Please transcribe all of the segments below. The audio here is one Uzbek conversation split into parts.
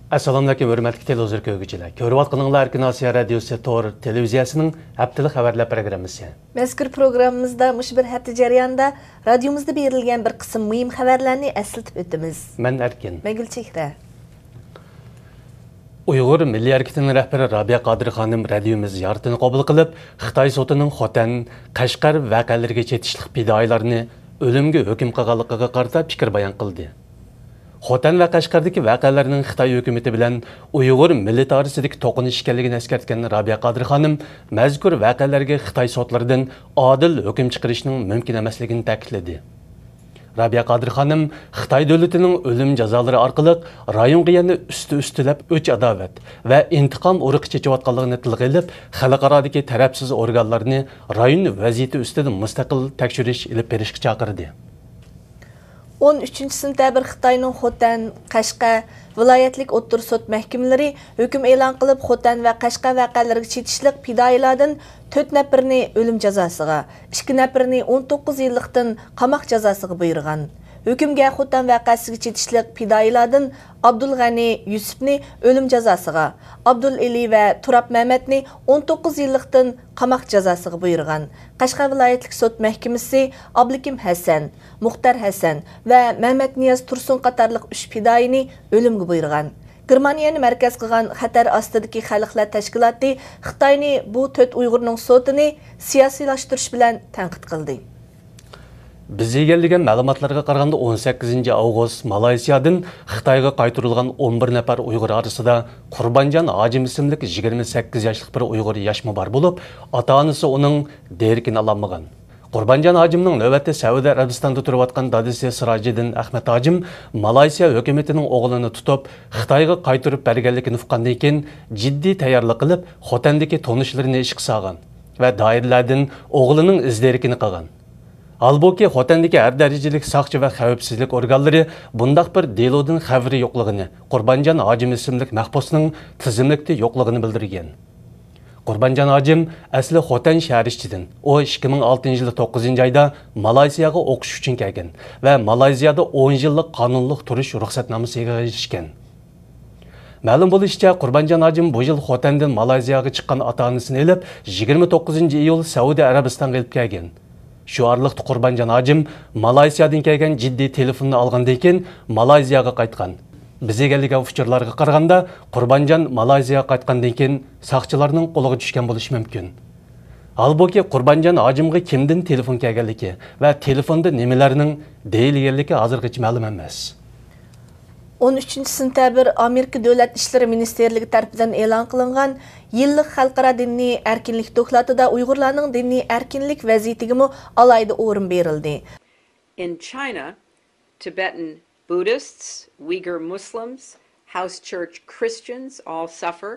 Assalamu alaykum, hörmətli televizor görgüçülər. Görüb atqanınızlar Erkin Asiya Radiosu Tor televiziyasının həftəlik xəbərlər proqramısı. Məzkur proqramımızda muş bir həftə jarayonida radiomuzda berilgan bir qism mühim xəbərlərni əsiltib ötdümiz. Mən Erkin. Mən Gülçehra. Uyğur Milli Hərəkatının rəhbəri Rabia Qadir xanım radiomiz ziyaretini qəbul qılıb, Xitay sotining Xotan, Qashqar vaqələrə çetişlik fidoilarni o'limga hukm qilganligiga qarata fikr bayon qildi. Xotan va Qashqardagi vaqealarning Xitoy hukumati bilan Uyg'ur millati orasidagi to'qinish ekanligini eskartgan Rabia Qadir xonim mazkur vaqealarga Xitoy sotlaridan adil hukm chiqarishning mumkin emasligini ta'kidladi. Rabia Qadir xonim Xitoy davlatining o'lim jazolari orqali rayonga yana üstülab o'ch adovat va intiqom urug'i chechayotganligini tilga olib, xalqarodagi tarafsiz organlarni rayon vaziyati ustida mustaqil tekshirish ilib berishga chaqirdi. 13 sentabr Xitoyning Xotan, Qashqa viloyatlik o'ttir sud mahkamaları hukm e'lon qilib, Xotan va Qashqa vaqealariga chetishlik fidoilardan 4 nafarni o'lim jazosiga, 2 nafarni 19 yillikdan qamoq jazosiga buyurgan. Hükümge Xotan vaqasiga chetishlik fidoilardan Abdulg'ani Yusufni o'lim jazosiga, Abdul Eli va Turab Mehmetni 19 yillikdan qamoq jazosiga buyurgan. Qashqa viloyatlik sud mahkamasi Ablikim Hasan, Muxtar Hasan va Mehmet Niyaz Tursun qatorliq 3 fidoini o'limga buyurgan. Germaniyani markaz qilgan xatar ostidagi xalqlar tashkiloti Xitoyni bu 4 Uyg'urning sotini siyosilashtirish bilan tanqid qildi. Biz egallagan ma'lumotlarga qaraganda 18 avgust Malayziyadan Xitoyga qaytarilgan 11 nafar Uyg'ur orasida Qurbonjon Hojim ismli 28 yoshli bir Uyg'ur yoshmi bor bo'lib, ota-onasi uning derkini ololmagan. Qurbonjon Hojimning navbatda Saudiya Arabistonida turayotgan dadasi Sirajiddin Ahmad Hojim Malayziya hukumatining o'g'lini tutib, Xitoyga qaytarib berganligini uqqandan keyin jiddiy tayyorlik qilib, Xotandagi tonishlarini ishga solgan va doiralardan o'g'lining izlarini qilgan. Halbuki Xotandagi har darajalik saqchi va xavfsizlik organlari bundaq bir delodan xabari yo'qligini, Qurbonjon Hojim ismli mahbusning tizimlikda yo'qligini bildirgan. Qurbonjon Hojim asli Xotan shahrichidan. O 2006 yili 9-oyda Malayziyaga o'qish uchun kelgan va Malayziyada 10 yillik qonunliq turish ruxsatnomasiga erishgan. Ma'lum bo'lishicha, Qurbonjon Hojim bu yil Xotandan Malayziyaga chiqqan ota-onasini olib, 29-iyul Saudiya Arabistonga olib kelgan. Shu oraliqda Qurbonjon Hojim Malayziyadan kelgan jiddiy telefonni olgandan keyin Malayziyaga qaytgan. Biz egallagan uchurlarga qaraganda Qurbonjon Malayziyaga qaytgandan keyin saqchilarning qo'liga tushgan bo'lishi mumkin. Halbuki Qurbonjon Hojimga kimdan telefon kelganligi va telefonda nimalarning deyilganligi hozirgacha ma'lum emas. 13 sentabr Amerika Davlat ishlari ministerligi tarafidan e'lon qilingan yillik xalqaro diniy erkinlik dokladida Uyg'urlarning diniy erkinlik vaziyatiga alayda o'rin berildi. In China, Tibetan Buddhists, Uyghur Muslims, house church Christians all suffer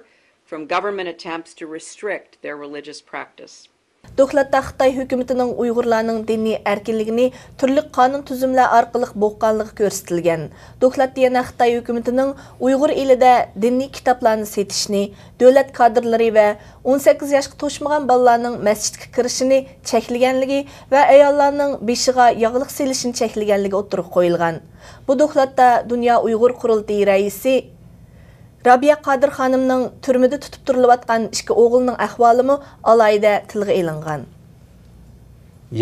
from government attempts to restrict their religious practice. Dokladda Xitoy hukumatining Uyg'urlarning diniy erkinligini turli qonun tuzumlar orqali bo'qqanligi ko'rsatilgan. Dokladda yana Xitoy hukumatining Uyg'ur elida diniy kitoblarni setishni, davlat kadrlari va 18 yoshga to'shmagan bolalarning masjidga kirishini cheklaganligi va ayollarning beshiga yog'liq selishini cheklaganligi o'tirib qo'yilgan. Bu dokladda Dunyo Uyg'ur qurultiyi raisi Rabia Qadir xonimning turmada tutib turilayotgan ikki o'g'lining ahvolimi alayda tilga elingan.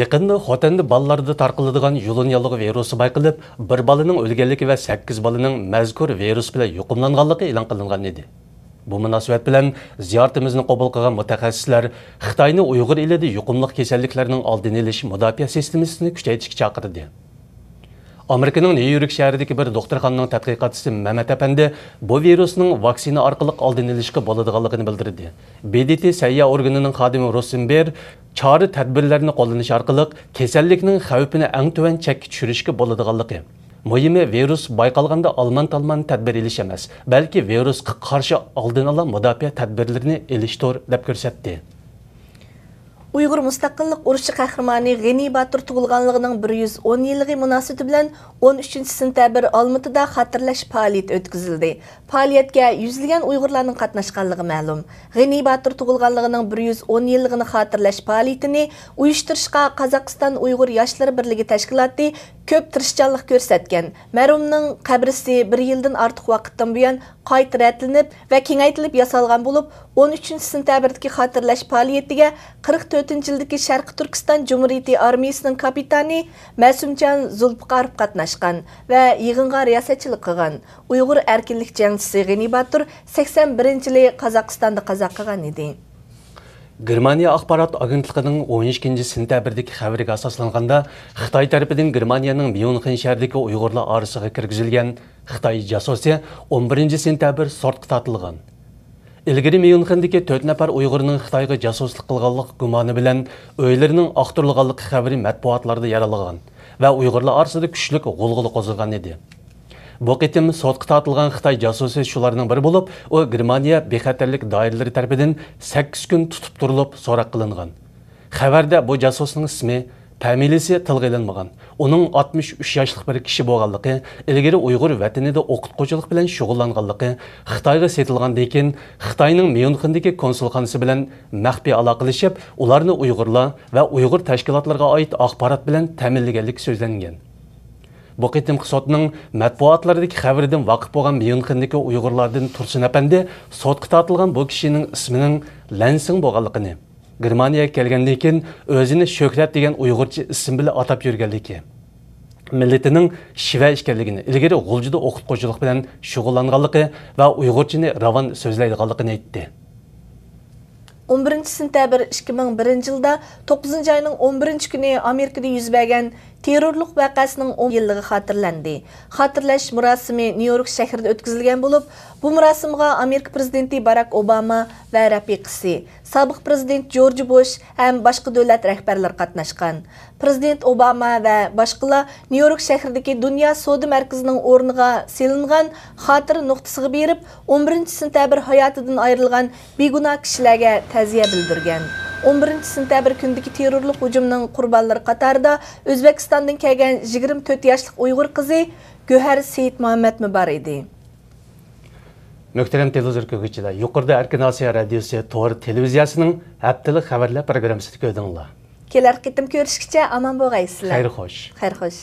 Yaqinda Xotanda bolalarda tarqaladigan yo'lin yolg'i virusi bayqalib, bir bolaning o'lganligi va 8 bolaning mazkur virus bilan yuqumlanganligi e'lon qilingan edi. Bu munosabat bilan ziyoratimizni qabul qilgan mutaxassislar Xitoyni Uyg'ur elida yuqumli kasalliklarning oldini olish mudofaa sistemasini kuchaytirishga chaqirdi. Amerikaning Nyu-York shahridagi bir doktorxonaning tadqiqotchisi Mehmet Efendi bu virusning vaksina orqali oldini olishga bo'ladiganligini bildirdi. BDT sayya organining xodimi Rosenberg chora tadbirlarni qo'llanish orqali kasallikning xavfini eng tuvan chekka tushirishga bo'ladiganligi. Muhimi virus bayqalganda alman-talman tadbir elish emas, balki virusga qarshi oldin ola mudofaa tadbirlarini elishdir deb ko'rsatdi. Uyghur Mustaqillik urushi qahramoni G'ani Batur tug'ilganligining 110 yilligi munosabati bilan 13-sentabr Olmaotada xotirlash faoliyati o'tkazildi. Faoliyatga yuzlagan Uyg'urlarning qatnashganligi ma'lum. G'ani Batur tug'ilganligining 110 yilligini xotirlash faoliyatini uyushtirishga Qozog'iston Uyg'ur yoshlar birligi tashkiloti ko'p tirishchanlik ko'rsatgan. Marhumning qabrisi 1 yildan ortiq vaqtdan buyon qayta ratlanib va kengaytirilib yasalgan bo'lib, 13-sentabrdagi xotirlash faoliyatiga 44-yildagi Sharqi Turkiston Jumhuriyati armiyasining kapitani Masumjon Zulfiqarov qatnashgan va yig'inga riyosatchilik qilgan. Uyg'ur erkinlik jangchisi G'ani Batur 81-yili Qozog'istonda qazo qilgan edi. Germaniya axborot agentligining 12-sentabrdagi xabariga asoslanganda, Xitoy tarafidan Germaniyaning Myunxen shahridagi Uyg'urlar orasiga kirgizilgan Xitoy jasusi 11-sentabr sotga tortilgan. Ilgari Myunxendagi 4 nafar Uyg'urning Xitoyga jasuslik qilganlik gumoni bilan o'ylarining aqtirilganligi xabari matbuotlarda yaralgan va Uyg'urlar orasida kuchli g'ulg'ula qo'zg'agan edi. Bu qitim sotqa tortilgan Xitoy jasusi shularning biri bo'lib, u Germaniya bexatarlik doiralari tomonidan 8 kun tutib turilib, so'roq qilingan. Xabarda bu jasusning ismi, familiyasi tilga ilinmagan. Uning 63 yoshlik bir kishi bo'lganligi, ilgari Uyg'ur vatanida o'qituvchilik bilan shug'ullanganligi, Xitoyga setilgandan keyin Xitoyning Myunxendagi konsulxonasi bilan maxfiy aloqalashib, ularni Uyg'urlar va Uyg'ur tashkilotlariga oid axborot bilan ta'minlaganligi so'zlangan. Bu qitimqi sotning matbuotlardagi xabaridan vaqif bo'lgan Myunxendagi Uyg'urlardan Tursun apandi sotqa tortilgan bu kishining ismining Lansing bo'lganligini, Germaniyaga kelgandan keyin o'zini Sho'krat degan Uyg'urcha ism bilan atab yurganligi, millatining Shiva ekanligini, ilgari G'uljida o'qituvchilik bilan shug'ullanganligi va Uyg'urchani ravon so'zlaydiganligini aytdi. 11-sentabr 2001 yilda 9 ayning 11 kuni Amerikada yuz bergan terrorlik vaqasining 10 yilligi xotirlandi. Xotirlash murosimi Nyu-York shahrida o'tkazilgan bo'lib, bu murosimga Amerika prezidenti Barack Obama va rafiqasi, sobiq prezident George Bush ham boshqa davlat rahbarlari qatnashgan. Prezident Obama va boshqalar Nyu-York shahridagi Dunyo savdo markazining o'rniga selingan xotir nuqtasiga berib, 11-sentabr hayotidan ayrilgan begunoh kishilarga ta'ziya bildirgan. 11-sentabr kundagi terrorlik hujumining qurbonlari qatorida O'zbekistondan kelgan 24 yoshli Uyg'ur qizi Go'har Seyit Muhammad Mubar edi. Muhtaram televizor ko'ruvchilar, yuqorida Erkin Osiyo radiosi to'g'ri televiziyasining haftalik xabarlar programmasini ko'rdinglar. Kelar qitim ko'rishgacha omon bo'lgaysizlar. Xayr xo'sh. Xayr xo'sh.